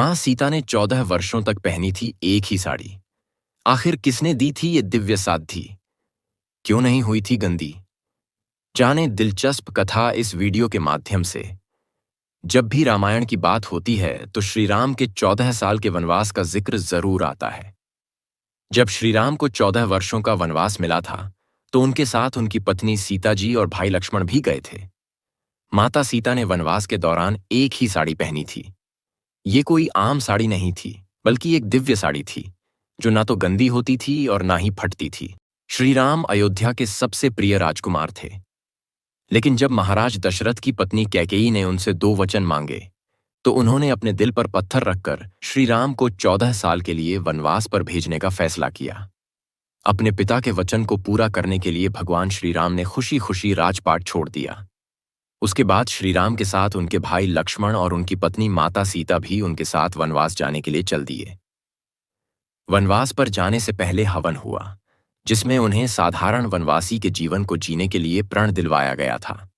मां सीता ने 14 वर्षों तक पहनी थी एक ही साड़ी। आखिर किसने दी थी ये दिव्य साध्वी? क्यों नहीं हुई थी गंदी? जाने दिलचस्प कथा इस वीडियो के माध्यम से। जब भी रामायण की बात होती है तो श्री राम के 14 साल के वनवास का जिक्र जरूर आता है। जब श्री राम को 14 वर्षों का वनवास मिला था तो उनके साथ उनकी पत्नी सीता जी और भाई लक्ष्मण भी गए थे। माता सीता ने वनवास के दौरान एक ही साड़ी पहनी थी। ये कोई आम साड़ी नहीं थी, बल्कि एक दिव्य साड़ी थी जो ना तो गंदी होती थी और ना ही फटती थी। श्री राम अयोध्या के सबसे प्रिय राजकुमार थे, लेकिन जब महाराज दशरथ की पत्नी कैकेयी ने उनसे 2 वचन मांगे तो उन्होंने अपने दिल पर पत्थर रखकर श्री राम को 14 साल के लिए वनवास पर भेजने का फैसला किया। अपने पिता के वचन को पूरा करने के लिए भगवान श्री राम ने खुशी खुशी राजपाट छोड़ दिया। उसके बाद श्री राम के साथ उनके भाई लक्ष्मण और उनकी पत्नी माता सीता भी उनके साथ वनवास जाने के लिए चल दिए। वनवास पर जाने से पहले हवन हुआ, जिसमें उन्हें साधारण वनवासी के जीवन को जीने के लिए प्रण दिलवाया गया था।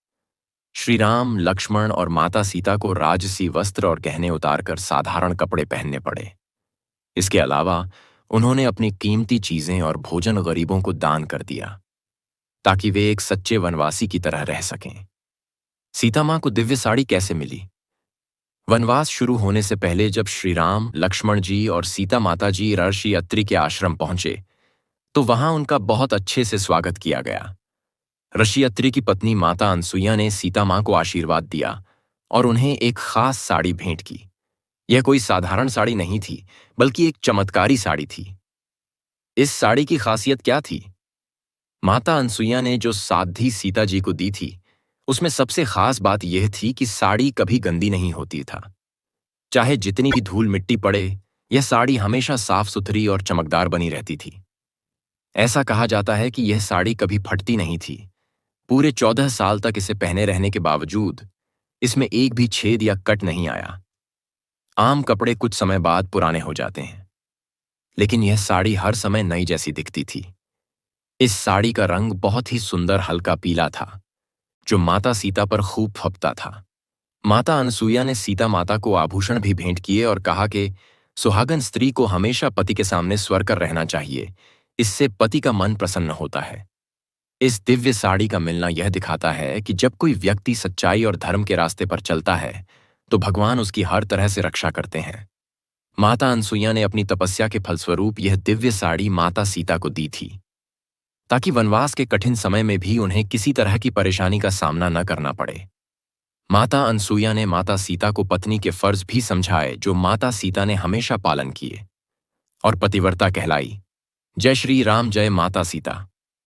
श्री राम, लक्ष्मण और माता सीता को राजसी वस्त्र और गहने उतारकर साधारण कपड़े पहनने पड़े। इसके अलावा उन्होंने अपनी कीमती चीजें और भोजन गरीबों को दान कर दिया, ताकि वे एक सच्चे वनवासी की तरह रह सकें। सीता मां को दिव्य साड़ी कैसे मिली? वनवास शुरू होने से पहले जब श्री राम, लक्ष्मण जी और सीता माता जी ऋषि अत्रि के आश्रम पहुंचे तो वहां उनका बहुत अच्छे से स्वागत किया गया। ऋषि अत्रि की पत्नी माता अनसुईया ने सीता मां को आशीर्वाद दिया और उन्हें एक खास साड़ी भेंट की। यह कोई साधारण साड़ी नहीं थी, बल्कि एक चमत्कारी साड़ी थी। इस साड़ी की खासियत क्या थी? माता अनसुईया ने जो साध्वी सीता जी को दी थी, उसमें सबसे खास बात यह थी कि साड़ी कभी गंदी नहीं होती था। चाहे जितनी भी धूल मिट्टी पड़े, यह साड़ी हमेशा साफ सुथरी और चमकदार बनी रहती थी। ऐसा कहा जाता है कि यह साड़ी कभी फटती नहीं थी। पूरे 14 साल तक इसे पहने रहने के बावजूद इसमें एक भी छेद या कट नहीं आया। आम कपड़े कुछ समय बाद पुराने हो जाते हैं, लेकिन यह साड़ी हर समय नई जैसी दिखती थी। इस साड़ी का रंग बहुत ही सुंदर हल्का पीला था, जो माता सीता पर खूब फबता था। माता अनसुईया ने सीता माता को आभूषण भी भेंट किए और कहा कि सुहागन स्त्री को हमेशा पति के सामने स्वर कर रहना चाहिए, इससे पति का मन प्रसन्न होता है। इस दिव्य साड़ी का मिलना यह दिखाता है कि जब कोई व्यक्ति सच्चाई और धर्म के रास्ते पर चलता है तो भगवान उसकी हर तरह से रक्षा करते हैं। माता अनसुईया ने अपनी तपस्या के फलस्वरूप यह दिव्य साड़ी माता सीता को दी थी, ताकि वनवास के कठिन समय में भी उन्हें किसी तरह की परेशानी का सामना न करना पड़े। माता अनसुईया ने माता सीता को पत्नी के फर्ज भी समझाए, जो माता सीता ने हमेशा पालन किए और पतिव्रता कहलाई। जय श्री राम, जय माता सीता।